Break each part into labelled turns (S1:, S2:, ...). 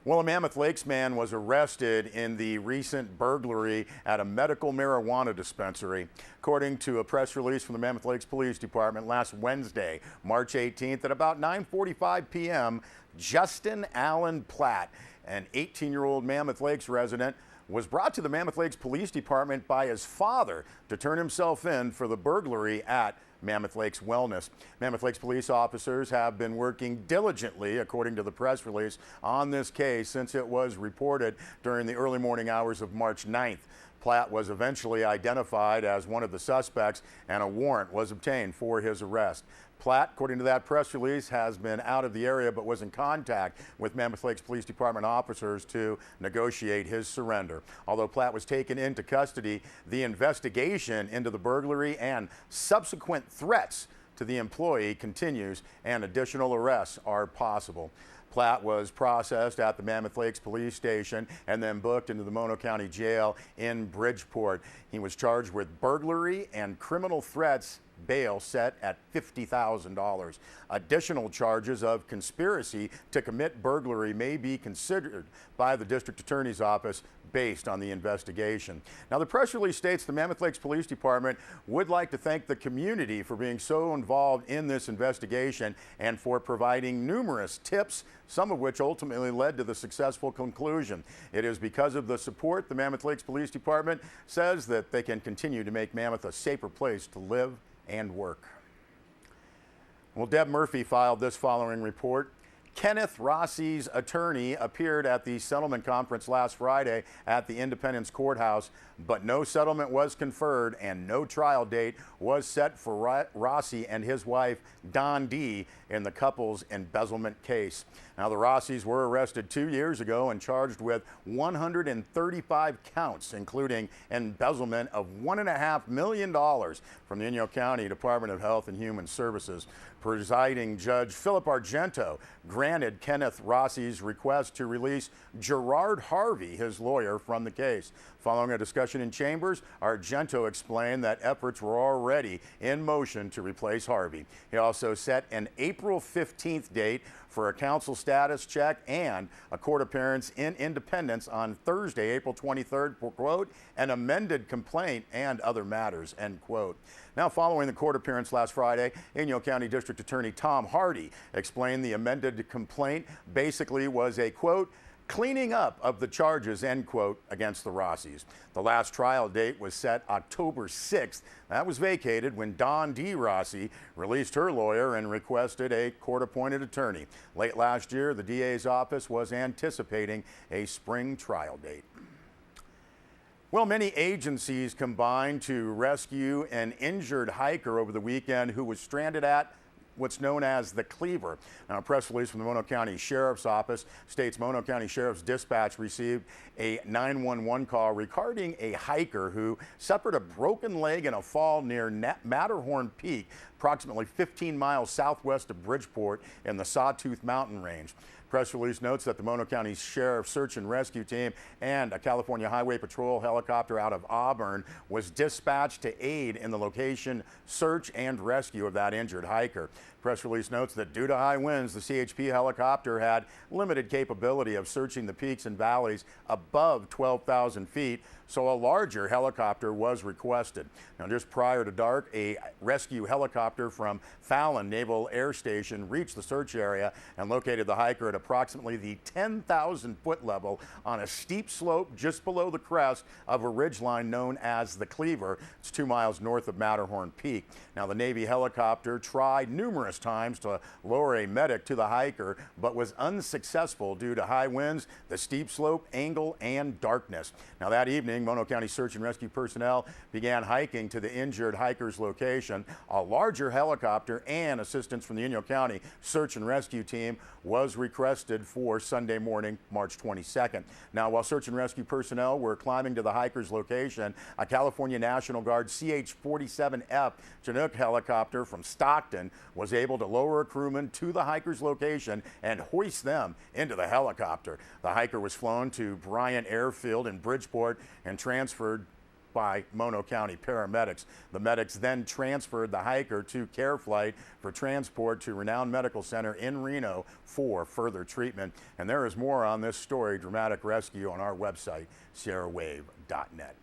S1: Well, a Mammoth Lakes man was arrested in the recent burglary at a medical marijuana dispensary. According to a press release from the Mammoth Lakes Police Department last Wednesday, March 18th at about 9:45 p.m., Justin Allen Platt, an 18-year-old Mammoth Lakes resident, was brought to the Mammoth Lakes Police Department by his father to turn himself in for the burglary at Mammoth Lakes Wellness. Mammoth Lakes police officers have been working diligently, according to the press release, on this case since it was reported during the early morning hours of March 9th. Platt was eventually identified as one of the suspects and a warrant was obtained for his arrest. Platt, according to that press release, has been out of the area but was in contact with Mammoth Lakes Police Department officers to negotiate his surrender. Although Platt was taken into custody, the investigation into the burglary and subsequent threats to the employee continues and additional arrests are possible. Platt was processed at the Mammoth Lakes Police Station and then booked into the Mono County Jail in Bridgeport. He was charged with burglary and criminal threats, bail set at $50,000. Additional charges of conspiracy to commit burglary may be considered by the District Attorney's Office based on the investigation. Now, the press release states the Mammoth Lakes Police Department would like to thank the community for being so involved in this investigation and for providing numerous tips, some of which ultimately led to the successful conclusion. It is because of the support the Mammoth Lakes Police Department says that they can continue to make Mammoth a safer place to live and work. Well, Deb Murphy filed this following report. Kenneth Rossy's attorney appeared at the settlement conference last Friday at the Independence Courthouse, but no settlement was conferred and no trial date was set for Rossy and his wife, Don D., in the couple's embezzlement case. Now, the Rossys were arrested 2 years ago and charged with 135 counts, including embezzlement of $1.5 million from the Inyo County Department of Health and Human Services. Presiding Judge Philip Argento granted Kenneth Rossy's request to release Gerard Harvey, his lawyer, from the case. Following a discussion in chambers, Argento explained that efforts were already in motion to replace Harvey. He also set an April 15th date for a counsel status check and a court appearance in Independence on Thursday, April 23rd for, quote, an amended complaint and other matters, end quote. Now, following the court appearance last Friday, Inyo County District Attorney Tom Hardy explained the amended complaint basically was a, quote, cleaning up of the charges, end quote, against the Rossys. The last trial date was set October 6th. That was vacated when Don D. Rossy released her lawyer and requested a court-appointed attorney. Late last year, the DA's office was anticipating a spring trial date. Well, many agencies combined to rescue an injured hiker over the weekend who was stranded at what's known as the Cleaver. Now, a press release from the Mono County Sheriff's Office states Mono County Sheriff's Dispatch received a 911 call regarding a hiker who suffered a broken leg in a fall near Matterhorn Peak, approximately 15 miles southwest of Bridgeport in the Sawtooth Mountain Range. Press release notes that the Mono County Sheriff's Search and Rescue Team and a California Highway Patrol helicopter out of Auburn was dispatched to aid in the location search and rescue of that injured hiker. Press release notes that due to high winds, the CHP helicopter had limited capability of searching the peaks and valleys above 12,000 feet, so a larger helicopter was requested. Now, just prior to dark, a rescue helicopter from Fallon Naval Air Station reached the search area and located the hiker at approximately the 10,000-foot level on a steep slope just below the crest of a ridgeline known as the Cleaver. It's 2 miles north of Matterhorn Peak. Now, the Navy helicopter tried numerous times to lower a medic to the hiker, but was unsuccessful due to high winds, the steep slope, angle, and darkness. Now, that evening, Mono County Search and Rescue personnel began hiking to the injured hiker's location. A larger helicopter and assistance from the Inyo County Search and Rescue Team was requested for Sunday morning, March 22nd. Now, while search and rescue personnel were climbing to the hiker's location, a California National Guard CH-47F Chinook helicopter from Stockton was able to lower a crewman to the hiker's location and hoist them into the helicopter. The hiker was flown to Bryant Airfield in Bridgeport and transferred by Mono County paramedics. The medics then transferred the hiker to Care Flight for transport to Renown Medical Center in Reno for further treatment. And there is more on this story, dramatic rescue, on our website, sierrawave.net.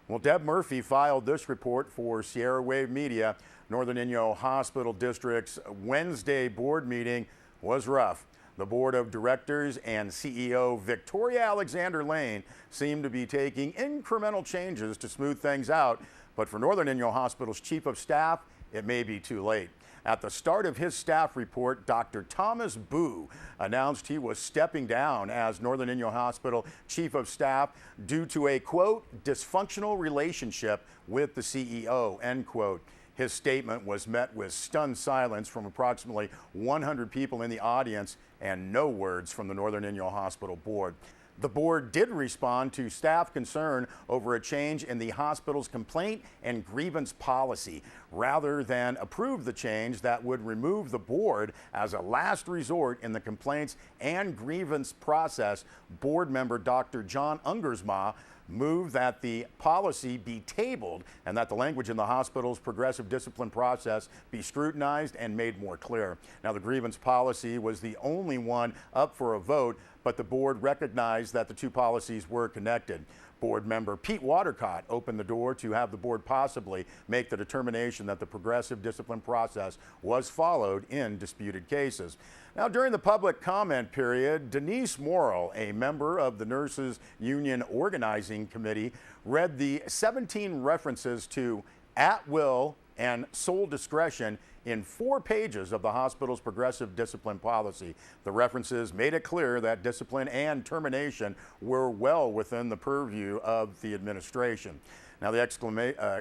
S1: Well, Deb Murphy filed this report for Sierra Wave Media. Northern Inyo Hospital District's Wednesday board meeting was rough. The board of directors and CEO Victoria Alexander Lane seem to be taking incremental changes to smooth things out, but for Northern Inyo Hospital's chief of staff, it may be too late. At the start of his staff report, Dr. Thomas Boo announced he was stepping down as Northern Inyo Hospital chief of staff due to a, quote, dysfunctional relationship with the CEO, end quote. His statement was met with stunned silence from approximately 100 people in the audience and no words from the Northern Inyo Hospital board. The board did respond to staff concern over a change in the hospital's complaint and grievance policy, rather than approve the change that would remove the board as a last resort in the complaints and grievance process. Board member Dr. John Ungersma moved that the policy be tabled and that the language in the hospital's progressive discipline process be scrutinized and made more clear. Now, the grievance policy was the only one up for a vote, but the board recognized that the two policies were connected. Board member Pete Watercott opened the door to have the board possibly make the determination that the progressive discipline process was followed in disputed cases. Now, during the public comment period, Denise Morrill, a member of the Nurses Union Organizing Committee, read the 17 references to at will and sole discretion in 4 pages of the hospital's progressive discipline policy. The references made it clear that discipline and termination were well within the purview of the administration. Now, the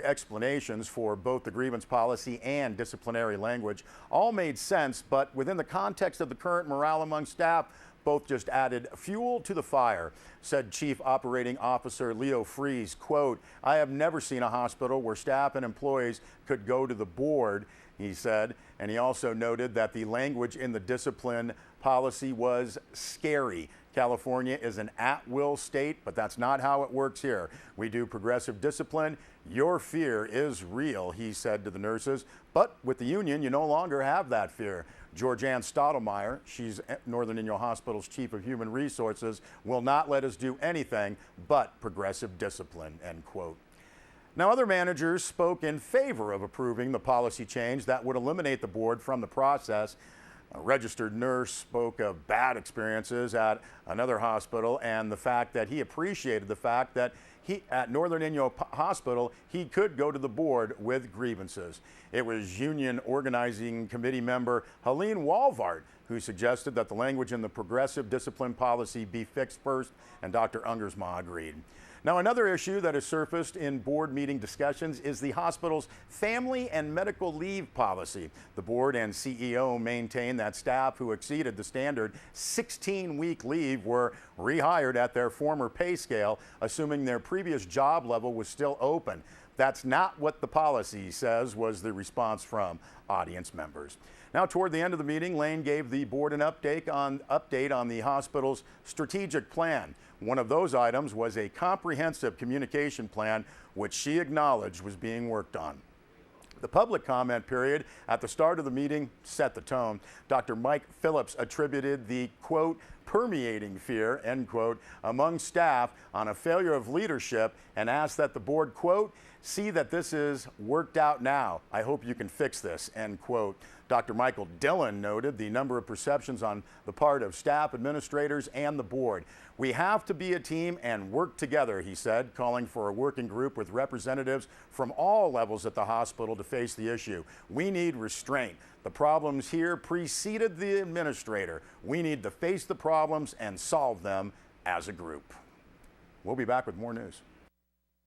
S1: explanations for both the grievance policy and disciplinary language all made sense, but within the context of the current morale among staff, both just added fuel to the fire, said Chief Operating Officer Leo Fries, quote, "I have never seen a hospital where staff and employees could go to the board," he said, and he also noted that the language in the discipline policy was scary. California is an at-will state, but that's not how it works here. We do progressive discipline. Your fear is real, he said to the nurses. But with the union, you no longer have that fear. Georgianne Stottlemyre, she's Northern Inyo Hospital's Chief of Human Resources, will not let us do anything but progressive discipline, end quote. Now, other managers spoke in favor of approving the policy change that would eliminate the board from the process. A registered nurse spoke of bad experiences at another hospital and the fact that he appreciated the fact that at Northern Inyo Hospital, he could go to the board with grievances. It was Union Organizing Committee member Helene Walvart who suggested that the language in the progressive discipline policy be fixed first, and Dr. Ungersma agreed. Now, another issue that has surfaced in board meeting discussions is the hospital's family and medical leave policy. The board and CEO maintain that staff who exceeded the standard 16-week leave were rehired at their former pay scale, assuming their previous job level was still open. That's not what the policy says, was the response from audience members. Now, toward the end of the meeting, Lane gave the board an update on the hospital's strategic plan. One of those items was a comprehensive communication plan, which she acknowledged was being worked on. The public comment period at the start of the meeting set the tone. Dr. Mike Phillips attributed the, quote, permeating fear, end quote, among staff on a failure of leadership and asked that the board, quote, see that this is worked out now. I hope you can fix this, end quote. Dr. Michael Dillon noted the number of perceptions on the part of staff, administrators, and the board. We have to be a team and work together, he said, calling for a working group with representatives from all levels at the hospital to face the issue. We need restraint. The problems here preceded the administrator. We need to face the problems and solve them as a group. We'll be back with more news.